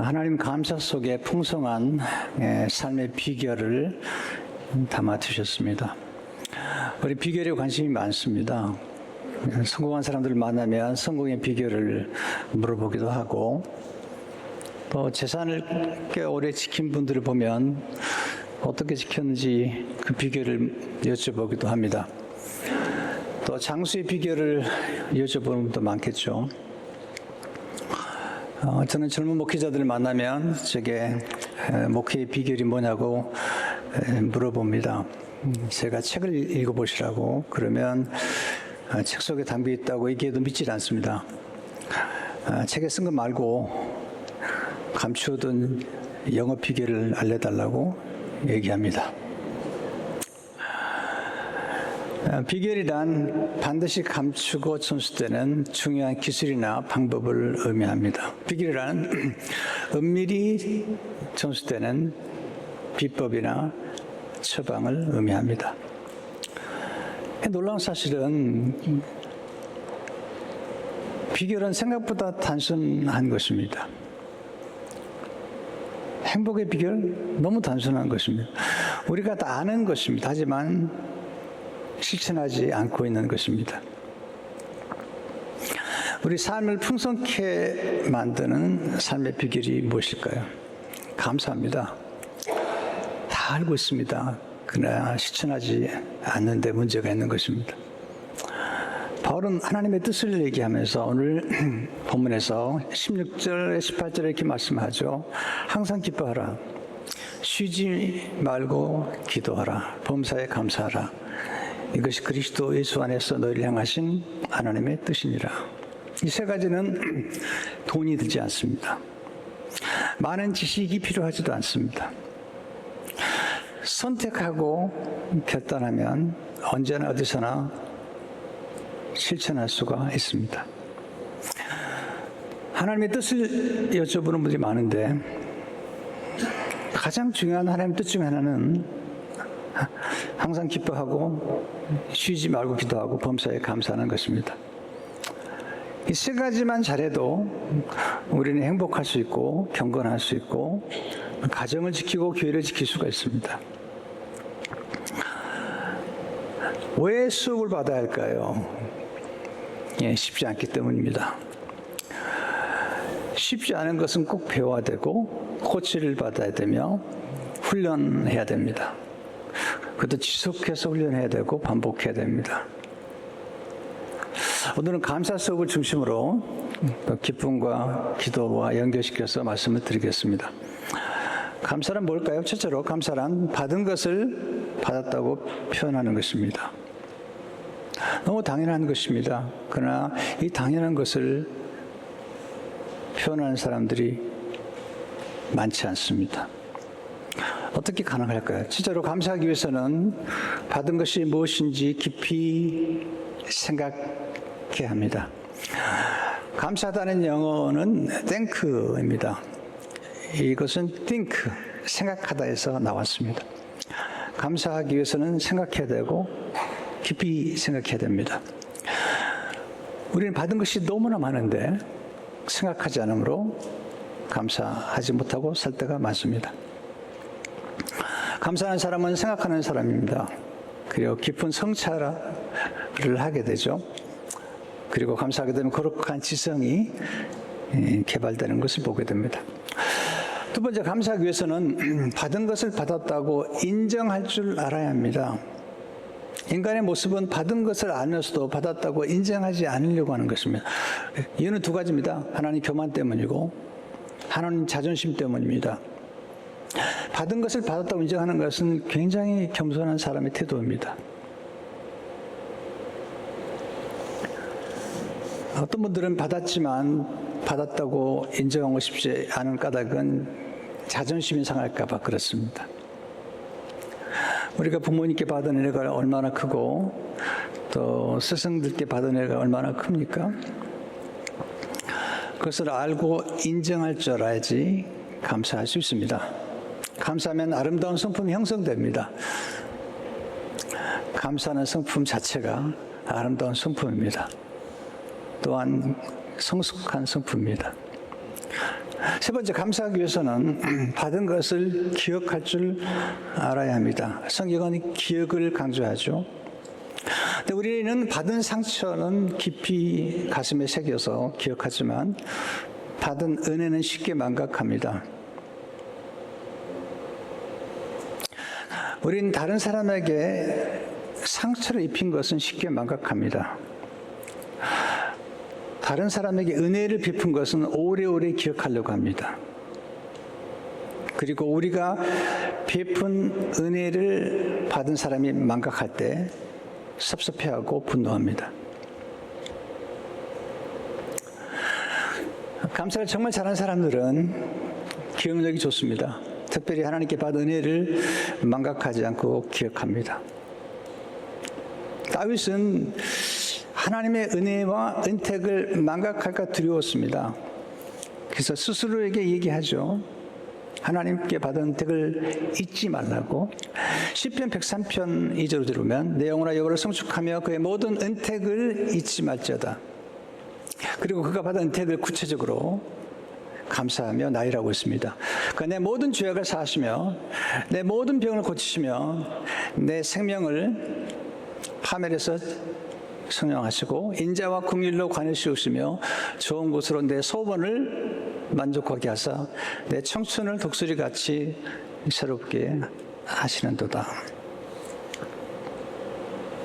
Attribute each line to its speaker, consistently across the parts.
Speaker 1: 하나님 감사 속에 풍성한 삶의 비결을 담아 두셨습니다. 우리 비결에 관심이 많습니다. 성공한 사람들을 만나면 성공의 비결을 물어보기도 하고, 또 재산을 꽤 오래 지킨 분들을 보면 어떻게 지켰는지 그 비결을 여쭤보기도 합니다. 또 장수의 비결을 여쭤보는 분도 많겠죠. 저는 젊은 목회자들을 만나면 제게 목회의 비결이 뭐냐고 물어봅니다. 제가 책을 읽어보시라고 그러면 책 속에 담겨 있다고 얘기해도 믿질 않습니다. 책에 쓴 거 말고 감추어둔 영업 비결을 알려달라고 얘기합니다. 비결이란 반드시 감추고 전수되는 중요한 기술이나 방법을 의미합니다. 비결이란 은밀히 전수되는 비법이나 처방을 의미합니다. 놀라운 사실은 비결은 생각보다 단순한 것입니다. 행복의 비결 너무 단순한 것입니다. 우리가 다 아는 것입니다. 하지만 실천하지 않고 있는 것입니다. 우리 삶을 풍성케 만드는 삶의 비결이 무엇일까요? 감사합니다. 다 알고 있습니다. 그러나 실천하지 않는데 문제가 있는 것입니다. 바울은 하나님의 뜻을 얘기하면서 오늘 본문에서 16절, 18절에 이렇게 말씀하죠. 항상 기뻐하라. 쉬지 말고 기도하라. 범사에 감사하라. 이것이 그리스도 예수 안에서 너희를 향하신 하나님의 뜻이니라. 이 세 가지는 돈이 들지 않습니다. 많은 지식이 필요하지도 않습니다. 선택하고 결단하면 언제나 어디서나 실천할 수가 있습니다. 하나님의 뜻을 여쭤보는 분들이 많은데 가장 중요한 하나님의 뜻 중 하나는 항상 기뻐하고 쉬지 말고 기도하고 범사에 감사하는 것입니다. 이 세 가지만 잘해도 우리는 행복할 수 있고 경건할 수 있고 가정을 지키고 교회를 지킬 수가 있습니다. 왜 수업을 받아야 할까요? 쉽지 않기 때문입니다. 쉽지 않은 것은 꼭 배워야 되고 코치를 받아야 되며 훈련해야 됩니다. 그것도 지속해서 훈련해야 되고 반복해야 됩니다. 오늘은 감사 수업을 중심으로 기쁨과 기도와 연결시켜서 말씀을 드리겠습니다. 감사란 뭘까요? 첫째로 감사란 받은 것을 받았다고 표현하는 것입니다. 너무 당연한 것입니다. 그러나 이 당연한 것을 표현하는 사람들이 많지 않습니다. 어떻게 가능할까요? 첫째로 감사하기 위해서는 받은 것이 무엇인지 깊이 생각해야 합니다. 감사하다는 영어는 think입니다. 이것은 think, 생각하다에서 나왔습니다. 감사하기 위해서는 생각해야 되고 깊이 생각해야 됩니다. 우리는 받은 것이 너무나 많은데 생각하지 않으므로 감사하지 못하고 살 때가 많습니다. 감사하는 사람은 생각하는 사람입니다. 그리고 깊은 성찰을 하게 되죠. 그리고 감사하게 되면 거룩한 지성이 개발되는 것을 보게 됩니다. 두 번째, 감사하기 위해서는 받은 것을 받았다고 인정할 줄 알아야 합니다. 인간의 모습은 받은 것을 알면서도 받았다고 인정하지 않으려고 하는 것입니다. 이유는 두 가지입니다. 하나님 교만 때문이고 하나님 자존심 때문입니다. 받은 것을 받았다고 인정하는 것은 굉장히 겸손한 사람의 태도입니다. 어떤 분들은 받았지만 받았다고 인정하고 싶지 않은 까닭은 자존심이 상할까 봐 그렇습니다. 우리가 부모님께 받은 은혜가 얼마나 크고 또 스승들께 받은 은혜가 얼마나 큽니까? 그것을 알고 인정할 줄 알아야지 감사할 수 있습니다. 감사하면 아름다운 성품이 형성됩니다. 감사하는 성품 자체가 아름다운 성품입니다. 또한 성숙한 성품입니다. 세 번째, 감사하기 위해서는 받은 것을 기억할 줄 알아야 합니다. 성경은 기억을 강조하죠. 근데 우리는 받은 상처는 깊이 가슴에 새겨서 기억하지만 받은 은혜는 쉽게 망각합니다. 우리는 다른 사람에게 상처를 입힌 것은 쉽게 망각합니다. 다른 사람에게 은혜를 베푼 것은 오래오래 기억하려고 합니다. 그리고 우리가 베푼 은혜를 받은 사람이 망각할 때 섭섭해하고 분노합니다. 감사를 정말 잘하는 사람들은 기억력이 좋습니다. 특별히 하나님께 받은 은혜를 망각하지 않고 기억합니다. 다윗은 하나님의 은혜와 은택을 망각할까 두려웠습니다. 그래서 스스로에게 얘기하죠. 하나님께 받은 은택을 잊지 말라고. 시편 103편 2절로 들으면 내 영혼아 여호와를 성축하며 그의 모든 은택을 잊지 말지어다. 그리고 그가 받은 은택을 구체적으로 감사하며 나이라고 했습니다. 그러니까 내 모든 죄악을 사하시며 내 모든 병을 고치시며 내 생명을 파멸해서 성령하시고 인자와 긍휼로 관을 씌우시며 좋은 곳으로 내 소원을 만족하게 하사 내 청춘을 독수리같이 새롭게 하시는도다.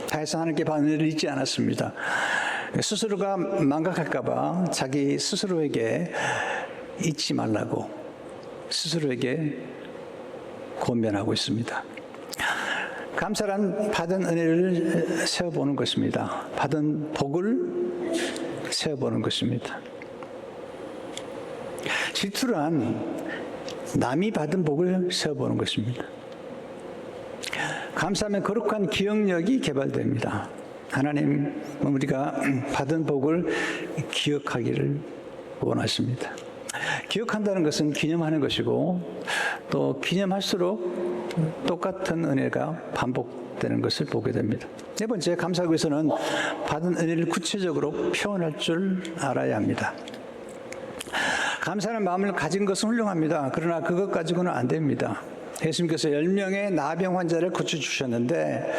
Speaker 1: 다해서 하나님께 받은 은혜를 잊지 않았습니다. 스스로가 망각할까 봐 자기 스스로에게 잊지 말라고 스스로에게 권면하고 있습니다. 감사란 받은 은혜를 세어보는 것입니다. 받은 복을 세어보는 것입니다. 질투란 남이 받은 복을 세어보는 것입니다. 감사하면 거룩한 기억력이 개발됩니다. 하나님은 우리가 받은 복을 기억하기를 원하십니다. 기억한다는 것은 기념하는 것이고 또 기념할수록 똑같은 은혜가 반복되는 것을 보게 됩니다. 네 번째, 감사하기 위해서는 받은 은혜를 구체적으로 표현할 줄 알아야 합니다. 감사하는 마음을 가진 것은 훌륭합니다. 그러나 그것 가지고는 안 됩니다. 예수님께서 10명의 나병 환자를 고쳐주셨는데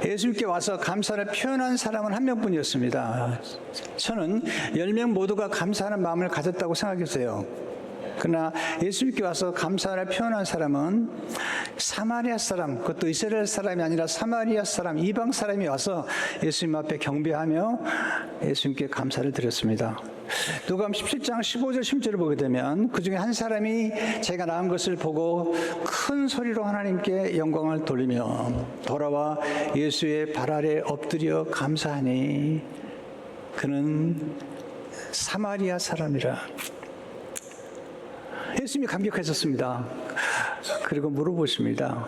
Speaker 1: 예수님께 와서 감사를 표현한 사람은 한 명뿐이었습니다. 저는 10명 모두가 감사하는 마음을 가졌다고 생각했어요. 그러나 예수님께 와서 감사를 표현한 사람은 사마리아 사람, 그것도 이스라엘 사람이 아니라 사마리아 사람, 이방 사람이 와서 예수님 앞에 경배하며 예수님께 감사를 드렸습니다. 누가복음 17장 15절 16절을 보게 되면 그 중에 한 사람이 제가 낳은 것을 보고 큰 소리로 하나님께 영광을 돌리며 돌아와 예수의 발 아래 엎드려 감사하니 그는 사마리아 사람이라. 예수님이 감격하셨습니다. 그리고 물어보십니다.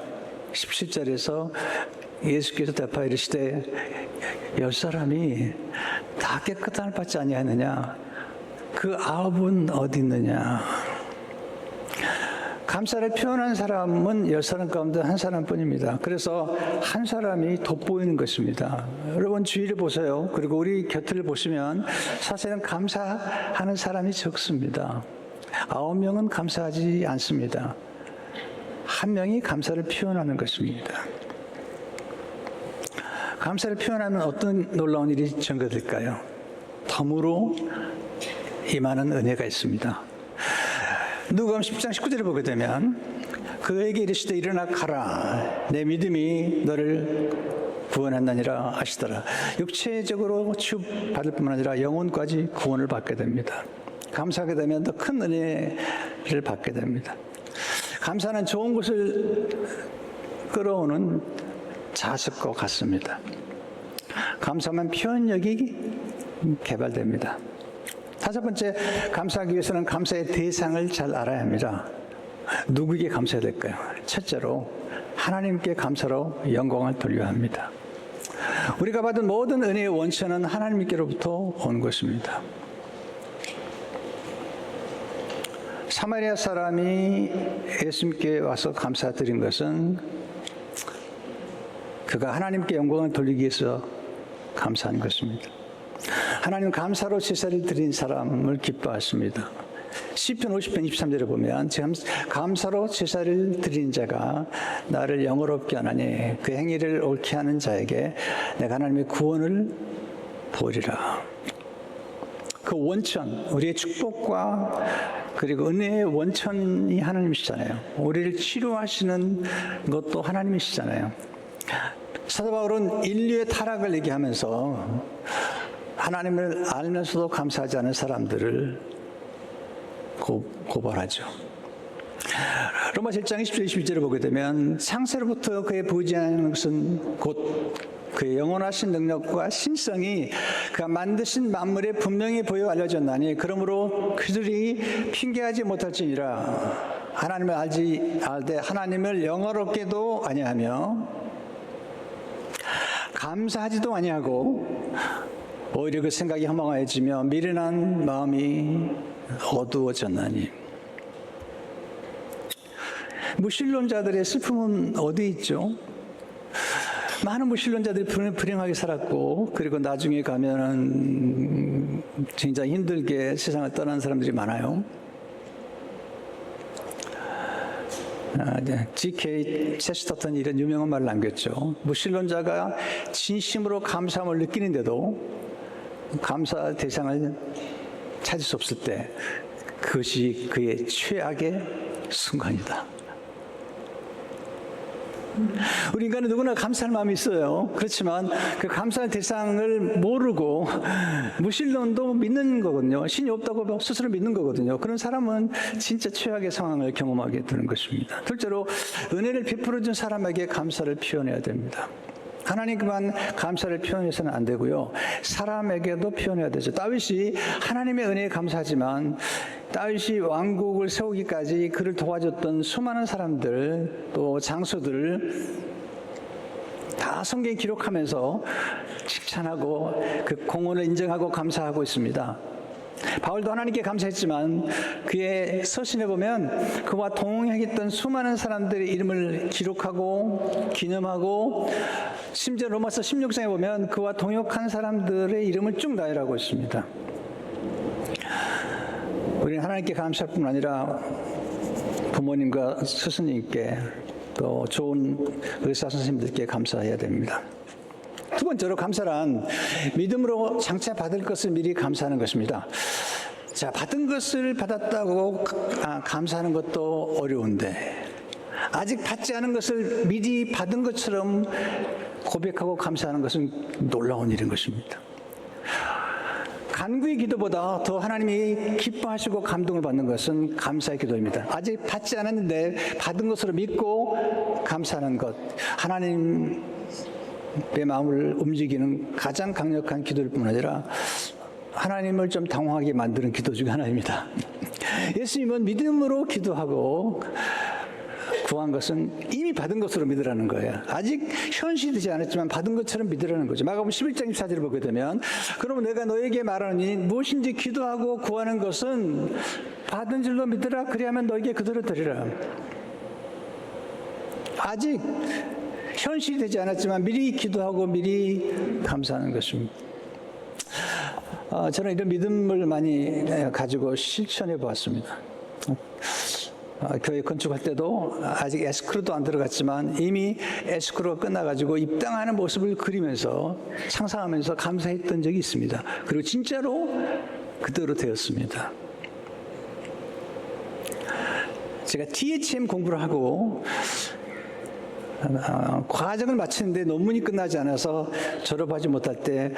Speaker 1: 17절에서 예수께서 대답하여 이르시되 10사람이 다 깨끗함을 받지 아니하느냐? 그 9은 어디 있느냐? 감사를 표현한 사람은 10사람 가운데 한 사람뿐입니다. 그래서 한 사람이 돋보이는 것입니다. 여러분 주위를 보세요. 그리고 우리 곁을 보시면 사실은 감사하는 사람이 적습니다. 9명은 감사하지 않습니다. 한 명이 감사를 표현하는 것입니다. 감사를 표현하면 어떤 놀라운 일이 전개될까요? 덤으로 임하는 은혜가 있습니다. 누가복음 10장 19절을 보게 되면 그에게 이르시되 일어나 가라 내 믿음이 너를 구원한다니라 하시더라. 육체적으로 치유받을 뿐만 아니라 영혼까지 구원을 받게 됩니다. 감사하게 되면 더 큰 은혜를 받게 됩니다. 감사는 좋은 것을 끌어오는 자습과 같습니다. 감사만 표현력이 개발됩니다. 다섯 번째, 감사하기 위해서는 감사의 대상을 잘 알아야 합니다. 누구에게 감사해야 될까요? 첫째로 하나님께 감사로 영광을 돌려야 합니다. 우리가 받은 모든 은혜의 원천은 하나님께로부터 온 것입니다. 사마리아 사람이 예수님께 와서 감사드린 것은 그가 하나님께 영광을 돌리기 위해서 감사한 것입니다. 하나님 감사로 제사를 드린 사람을 기뻐하십니다. 시편 50편 23절에 보면 감사로 제사를 드리는 자가 나를 영화롭게 하나니 그 행위를 옳게 하는 자에게 내가 하나님의 구원을 보리라. 그 원천, 우리의 축복과 그리고 은혜의 원천이 하나님이시잖아요. 우리를 치료하시는 것도 하나님이시잖아요. 사도 바울은 인류의 타락을 얘기하면서 하나님을 알면서도 감사하지 않은 사람들을 고발하죠. 로마 7장 20절 21절을 보게 되면 창세로부터 그의 부지하는 것은 곧 그의 영원하신 능력과 신성이 그가 만드신 만물에 분명히 보여 알려졌나니 그러므로 그들이 핑계하지 못할지니라. 하나님을 알되 하나님을 영화롭게도 아니하며 감사하지도 아니하고 오히려 그 생각이 허망해지며 미련한 마음이 어두워졌나니. 무신론자들의 슬픔은 어디 있죠? 많은 무신론자들이 불행하게 살았고 그리고 나중에 가면은 진짜 힘들게 세상을 떠난 사람들이 많아요. G.K. 체스터턴이 이런 유명한 말을 남겼죠. 무신론자가 진심으로 감사함을 느끼는데도 감사 대상을 찾을 수 없을 때 그것이 그의 최악의 순간이다. 우리 인간은 누구나 감사할 마음이 있어요. 그렇지만 그 감사할 대상을 모르고 무신론도 믿는 거거든요. 신이 없다고 스스로 믿는 거거든요. 그런 사람은 진짜 최악의 상황을 경험하게 되는 것입니다. 둘째로 은혜를 베풀어 준 사람에게 감사를 표현해야 됩니다. 하나님께만 감사를 표현해서는 안 되고요. 사람에게도 표현해야 되죠. 다윗이 하나님의 은혜에 감사하지만 다윗이 왕국을 세우기까지 그를 도와줬던 수많은 사람들 또 장소들을 다 성경에 기록하면서 칭찬하고 그 공헌을 인정하고 감사하고 있습니다. 바울도 하나님께 감사했지만 그의 서신에 보면 그와 동행했던 수많은 사람들의 이름을 기록하고 기념하고 심지어 로마서 16장에 보면 그와 동역한 사람들의 이름을 쭉 나열하고 있습니다. 우리는 하나님께 감사할 뿐 아니라 부모님과 스승님께 또 좋은 의사 선생님들께 감사해야 됩니다. 두 번째로 감사란 믿음으로 장차 받을 것을 미리 감사하는 것입니다. 자, 받은 것을 받았다고 감사하는 것도 어려운데 아직 받지 않은 것을 미리 받은 것처럼 고백하고 감사하는 것은 놀라운 일인 것입니다. 간구의 기도보다 더 하나님이 기뻐하시고 감동을 받는 것은 감사의 기도입니다. 아직 받지 않았는데 받은 것으로 믿고 감사하는 것, 하나님의 마음을 움직이는 가장 강력한 기도일 뿐 아니라 하나님을 좀 당황하게 만드는 기도 중 하나입니다. 예수님은 믿음으로 기도하고 구한 것은 이미 받은 것으로 믿으라는 거예요. 아직 현실되지 않았지만 받은 것처럼 믿으라는 거죠. 마가복음 11장 24절을 보게 되면 그러면 내가 너에게 말하니 무엇인지 기도하고 구하는 것은 받은 줄로 믿으라. 그리하면 너에게 그대로 되리라. 아직 현실이 되지 않았지만 미리 기도하고 미리 감사하는 것입니다. 저는 이런 믿음을 많이 가지고 실천해 보았습니다. 교회 건축할 때도 아직 에스크로도 안 들어갔지만 이미 에스크로가 끝나가지고 입당하는 모습을 그리면서 상상하면서 감사했던 적이 있습니다. 그리고 진짜로 그대로 되었습니다. 제가 THM 공부를 하고 과정을 마치는데 논문이 끝나지 않아서 졸업하지 못할 때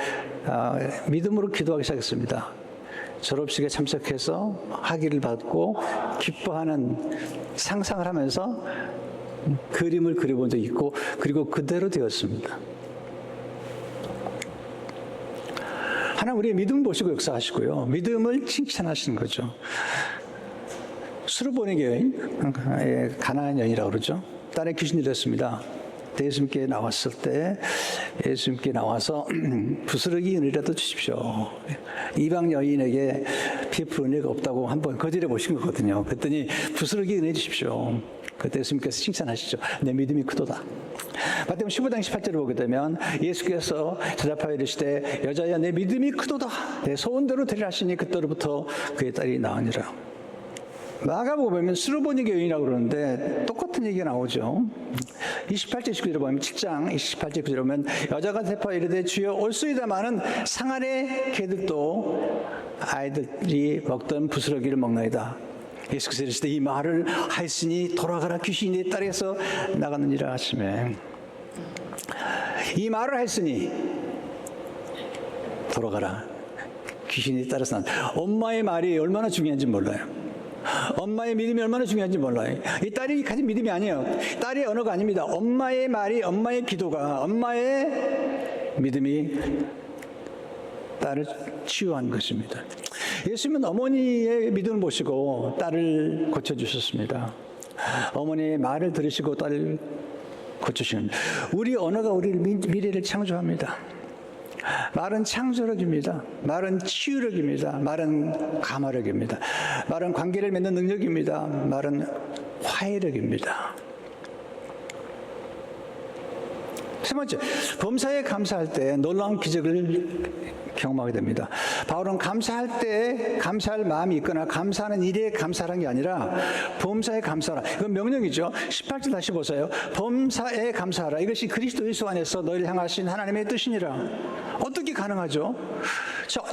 Speaker 1: 믿음으로 기도하기 시작했습니다. 졸업식에 참석해서 학위를 받고 기뻐하는 상상을 하면서 그림을 그려본 적이 있고 그리고 그대로 되었습니다. 하나님 우리의 믿음 보시고 역사하시고요. 믿음을 칭찬하시는 거죠. 수르보니 교회 가나안 여인이라고 그러죠. 딸의 귀신이 들렸습니다. 예수님께 나왔을 때 예수님께 나와서 부스러기 은혜라도 주십시오. 이방 여인에게 베풀 은혜가 없다고 한번 거절해 보신 거거든요. 그랬더니 부스러기 은혜 주십시오. 그때 예수님께서 칭찬하시죠. 내 믿음이 크도다. 마태복음 15장 18절을 보게 되면 예수께서 대답하여 이르시되 여자야 내 믿음이 크도다. 내 소원대로 되리라 하시니 그때로부터 그의 딸이 나으니라. 마가복음 보면 스루보니 여인이라고 그러는데 똑같은 얘기가 나오죠. 28절 19절에 보면 7장 28절 9절에 보면 여자가 대파 이르되 주여 올소이다마는 상 안의 개들도 아이들이 먹던 부스러기를 먹나이다. 예수께서 이르시되 이 말을 하였으니 돌아가라 귀신이 내 딸에서 나갔느니라 하시매, 이 말을 하였으니 돌아가라 귀신이 내 딸에서 나갔다. 엄마의 말이 얼마나 중요한지 몰라요. 엄마의 믿음이 얼마나 중요한지 몰라요. 이 딸이 가진 믿음이 아니에요. 딸의 언어가 아닙니다. 엄마의 말이, 엄마의 기도가, 엄마의 믿음이 딸을 치유한 것입니다. 예수님은 어머니의 믿음을 보시고 딸을 고쳐주셨습니다. 어머니의 말을 들으시고 딸을 고쳐주시는, 우리 언어가 우리 미래를 창조합니다. 말은 창조력입니다. 말은 치유력입니다. 말은 감화력입니다. 말은 관계를 맺는 능력입니다. 말은 화해력입니다. 세 번째, 범사에 감사할 때 놀라운 기적을 경험하게 됩니다. 바울은 감사할 때 감사할 마음이 있거나 감사하는 일에 감사하는 게 아니라 범사에 감사하라. 이건 명령이죠. 18절 다시 보세요. 범사에 감사하라. 이것이 그리스도 예수 안에서 너희를 향하신 하나님의 뜻이니라. 어떻게 가능하죠?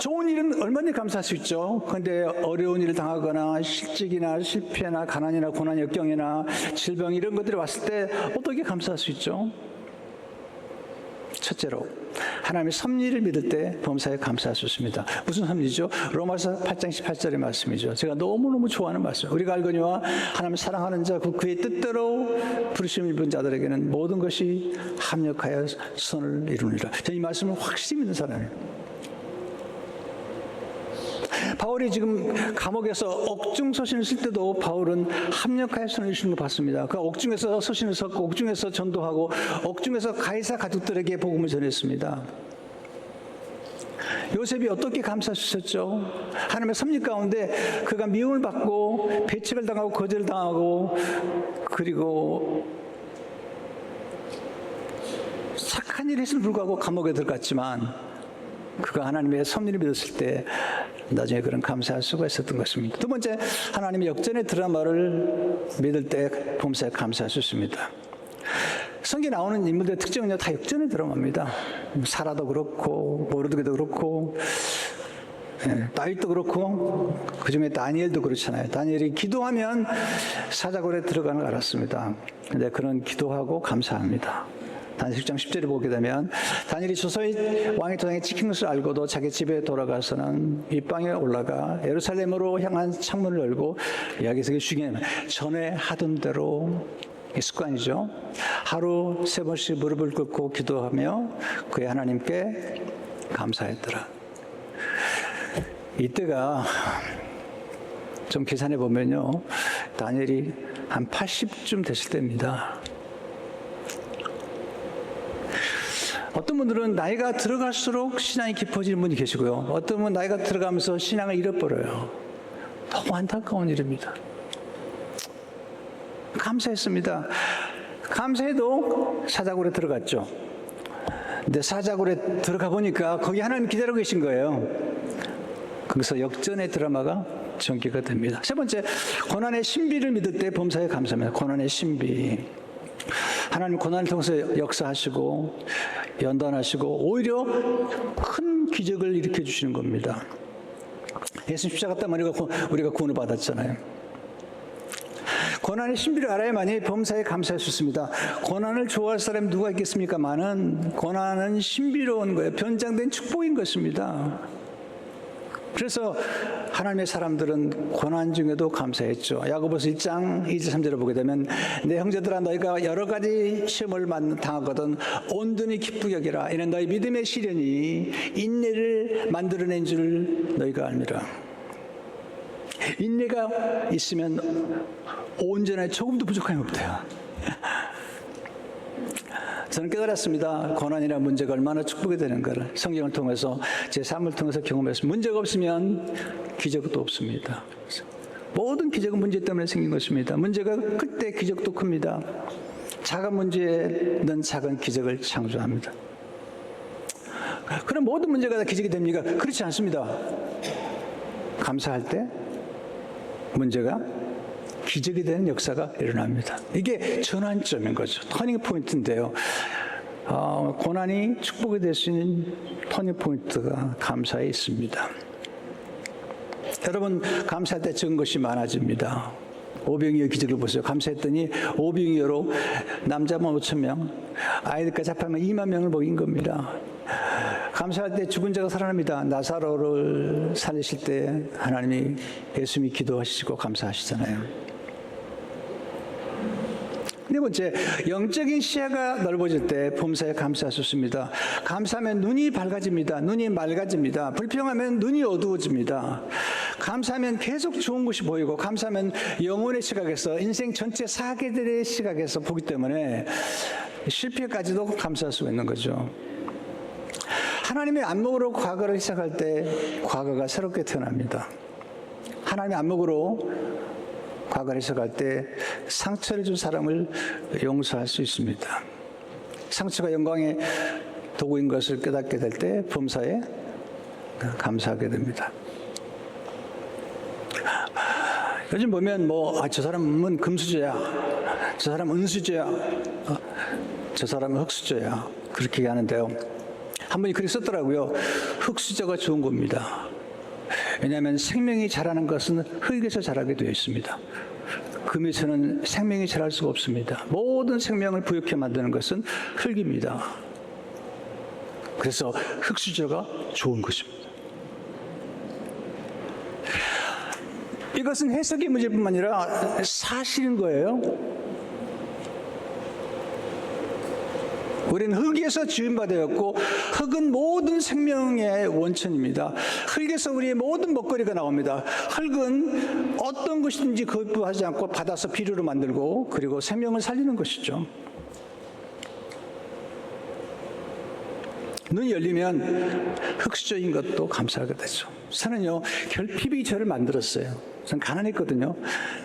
Speaker 1: 좋은 일은 얼마든지 감사할 수 있죠. 그런데 어려운 일을 당하거나 실직이나 실패나 가난이나 고난, 역경이나 질병 이런 것들이 왔을 때 어떻게 감사할 수 있죠? 첫째로 하나님의 섭리를 믿을 때 범사에 감사할 수 있습니다. 무슨 섭리죠? 로마서 8장 18절의 말씀이죠. 제가 너무너무 좋아하는 말씀. 우리가 알거니와 하나님을 사랑하는 자, 그의 뜻대로 부르심을 입은 자들에게는 모든 것이 합력하여 선을 이루느니라. 저는 이 말씀을 확실히 믿는 사람이에요. 바울이 지금 감옥에서 옥중 서신을 쓸 때도 바울은 합력하여 선을 이루시는 걸 봤습니다. 그 옥중에서 서신을 썼고 옥중에서 전도하고 옥중에서 가이사 가족들에게 복음을 전했습니다. 요셉이 어떻게 감사할 수 있었죠? 하나님의 섭리 가운데 그가 미움을 받고 배척을 당하고 거절을 당하고 그리고 착한 일을 했음에도 불구하고 감옥에 들어갔지만 그가 하나님의 섭리를 믿었을 때 나중에 그런 감사할 수가 있었던 것입니다. 두 번째, 하나님의 역전의 드라마를 믿을 때 범사에 감사할 수 있습니다. 성경에 나오는 인물들의 특징은요, 다 역전의 드라마입니다. 사라도 그렇고 모르드게도 그렇고 다윗도 그렇고 그중에 다니엘도 그렇잖아요. 다니엘이 기도하면 사자굴에 들어가는 걸 알았습니다. 근데 그런 기도하고 감사합니다. 다니엘 10장 10절에 보게 되면 다니엘이 서서히 왕의 도장에 찍힌 것을 알고도 자기 집에 돌아가서는 윗방에 올라가 예루살렘으로 향한 창문을 열고 여기서 중요한 전에 하던 대로 습관이죠. 하루 3번씩 무릎을 꿇고 기도하며 그의 하나님께 감사했더라. 이때가 좀 계산해 보면요, 다니엘이 한 80쯤 됐을 때입니다. 어떤 분들은 나이가 들어갈수록 신앙이 깊어지는 분이 계시고요. 어떤 분은 나이가 들어가면서 신앙을 잃어버려요. 너무 안타까운 일입니다. 감사했습니다. 감사해도 사자굴에 들어갔죠. 근데 사자굴에 들어가 보니까 거기 하나님 기다리고 계신 거예요. 거기서 역전의 드라마가 전개가 됩니다. 세 번째, 고난의 신비를 믿을 때 범사에 감사합니다. 고난의 신비. 하나님 고난을 통해서 역사하시고 연단하시고 오히려 큰 기적을 일으켜 주시는 겁니다. 예수님 십자가 때문에 우리가 구원을 받았잖아요. 고난의 신비를 알아야만이 범사에 감사할 수 있습니다. 고난을 좋아할 사람이 누가 있겠습니까만은 고난은 신비로운 거예요. 변장된 축복인 것입니다. 그래서 하나님의 사람들은 고난 중에도 감사했죠. 야고보서 1장 2절 3절을 보게 되면 내 형제들아 너희가 여러 가지 시험을 당하거든 온전히 기쁘게 여기라. 이는 너희 믿음의 시련이 인내를 만들어낸 줄 너희가 알미라. 인내가 있으면 온전에 조금도 부족함이 없대요. 저는 깨달았습니다. 고난이나 문제가 얼마나 축복이 되는 가를 성경을 통해서 제 삶을 통해서 경험했습니다. 문제가 없으면 기적도 없습니다. 모든 기적은 문제 때문에 생긴 것입니다. 문제가 클 때 기적도 큽니다. 작은 문제는 작은 기적을 창조합니다. 그럼 모든 문제가 다 기적이 됩니까? 그렇지 않습니다. 감사할 때 문제가 기적이 되는 역사가 일어납니다. 이게 전환점인 거죠. 터닝 포인트인데요. 고난이 축복이 될 수 있는 터닝 포인트가 감사에 있습니다. 여러분, 감사할 때 적은 것이 많아집니다. 오병이어 기적을 보세요. 감사했더니 오병이어로 남자만 5,000명, 아이들까지 합하면 2만 명을 먹인 겁니다. 감사할 때 죽은 자가 살아납니다. 나사로를 살리실 때 하나님이 예수님이 기도하시고 감사하시잖아요. 네 번째, 영적인 시야가 넓어질 때 범사에 감사할 수 있습니다. 감사하면 눈이 밝아집니다. 눈이 맑아집니다. 불평하면 눈이 어두워집니다. 감사하면 계속 좋은 것이 보이고, 감사하면 영혼의 시각에서, 인생 전체 사계들의 시각에서 보기 때문에 실패까지도 감사할 수가 있는 거죠. 하나님의 안목으로 과거를 시작할 때 과거가 새롭게 태어납니다. 하나님의 안목으로 과거를 해석할 때 상처를 준 사람을 용서할 수 있습니다. 상처가 영광의 도구인 것을 깨닫게 될 때 범사에 감사하게 됩니다. 요즘 보면 저 사람은 금수저야, 저 사람은 은수저야, 저 사람은 흙수저야, 그렇게 하는데요. 한 분이 그렇게 썼더라고요. 흙수저가 좋은 겁니다. 왜냐하면 생명이 자라는 것은 흙에서 자라게 되어 있습니다. 금에서는 생명이 자랄 수가 없습니다. 모든 생명을 부욕해 만드는 것은 흙입니다. 그래서 흙수저가 좋은 것입니다. 이것은 해석의 문제뿐만 아니라 사실인 거예요. 우리는 흙에서 지음받았고, 흙은 모든 생명의 원천입니다. 흙에서 우리의 모든 먹거리가 나옵니다. 흙은 어떤 것이든지 거부하지 않고 받아서 비료로 만들고, 그리고 생명을 살리는 것이죠. 눈이 열리면 흙수저인 것도 감사하게 되죠. 저는요, 결핍이 저를 만들었어요. 전 가난했거든요.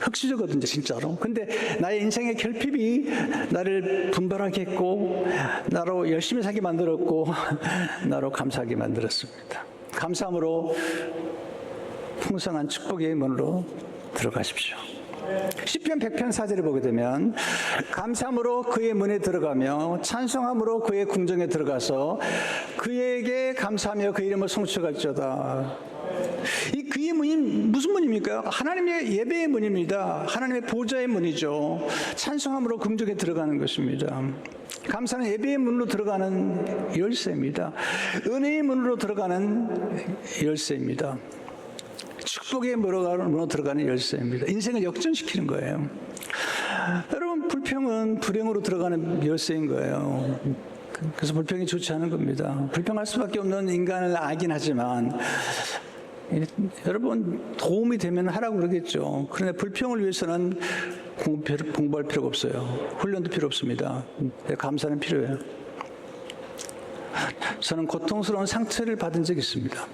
Speaker 1: 흙수저거든요, 진짜로. 근데 나의 인생의 결핍이 나를 분발하게 했고, 나로 열심히 살게 만들었고, 나로 감사하게 만들었습니다. 감사함으로 풍성한 축복의 문으로 들어가십시오. 시편 100편 4절을 보게 되면, 감사함으로 그의 문에 들어가며 찬송함으로 그의 궁정에 들어가서 그에게 감사하며 그 이름을 송축할지어다. 이 그의 문이 무슨 문입니까? 하나님의 예배의 문입니다. 하나님의 보좌의 문이죠. 찬송함으로 궁정에 들어가는 것입니다. 감사는 예배의 문으로 들어가는 열쇠입니다. 은혜의 문으로 들어가는 열쇠입니다. 축복의 문으로 들어가는 열쇠입니다. 인생을 역전시키는 거예요. 여러분, 불평은 불행으로 들어가는 열쇠인 거예요. 그래서 불평이 좋지 않은 겁니다. 불평할 수밖에 없는 인간을 알긴 하지만, 여러분, 도움이 되면 하라고 그러겠죠. 그런데 불평을 위해서는 공부할 필요가 없어요. 훈련도 필요 없습니다. 감사는 필요해요. 저는 고통스러운 상처를 받은 적이 있습니다.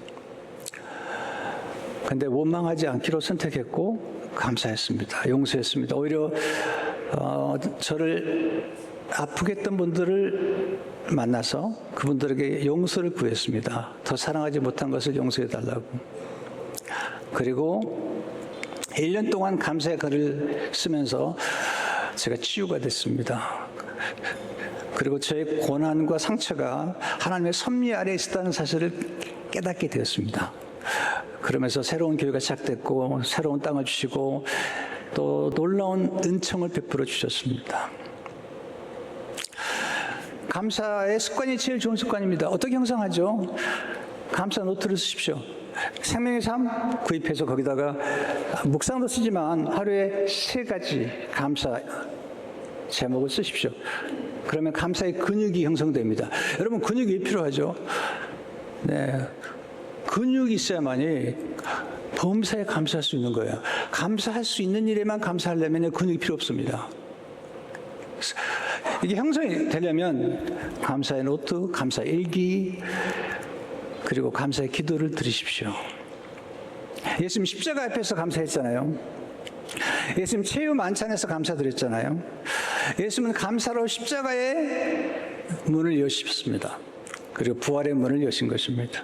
Speaker 1: 그런데 원망하지 않기로 선택했고 감사했습니다. 용서했습니다. 오히려 저를 아프게 했던 분들을 만나서 그분들에게 용서를 구했습니다. 더 사랑하지 못한 것을 용서해달라고. 그리고 1년 동안 감사의 글을 쓰면서 제가 치유가 됐습니다. 그리고 저의 고난과 상처가 하나님의 섭리 아래에 있었다는 사실을 깨닫게 되었습니다. 그러면서 새로운 교회가 시작됐고, 새로운 땅을 주시고, 또 놀라운 은총을 베풀어 주셨습니다. 감사의 습관이 제일 좋은 습관입니다. 어떻게 형성하죠? 감사 노트를 쓰십시오. 생명의 삶 구입해서 거기다가 묵상도 쓰지만 하루에 3가지 감사 제목을 쓰십시오. 그러면 감사의 근육이 형성됩니다. 여러분, 근육이 필요하죠? 네. 근육이 있어야만이 범사에 감사할 수 있는 거예요. 감사할 수 있는 일에만 감사하려면 근육이 필요 없습니다. 이게 형성이 되려면 감사의 노트, 감사의 일기, 그리고 감사의 기도를 드리십시오. 예수님 십자가 앞에서 감사했잖아요. 예수님 체유 만찬에서 감사드렸잖아요. 예수님은 감사로 십자가의 문을 여셨습니다. 그리고 부활의 문을 여신 것입니다.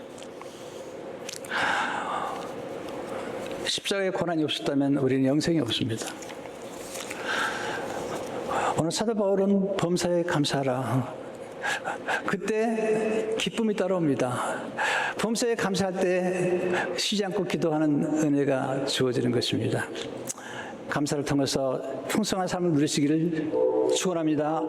Speaker 1: 십자가의 고난이 없었다면 우리는 영생이 없습니다. 오늘 사도 바울은 범사에 감사하라. 그때 기쁨이 따라옵니다. 범사에 감사할 때 쉬지 않고 기도하는 은혜가 주어지는 것입니다. 감사를 통해서 풍성한 삶을 누리시기를 축원합니다.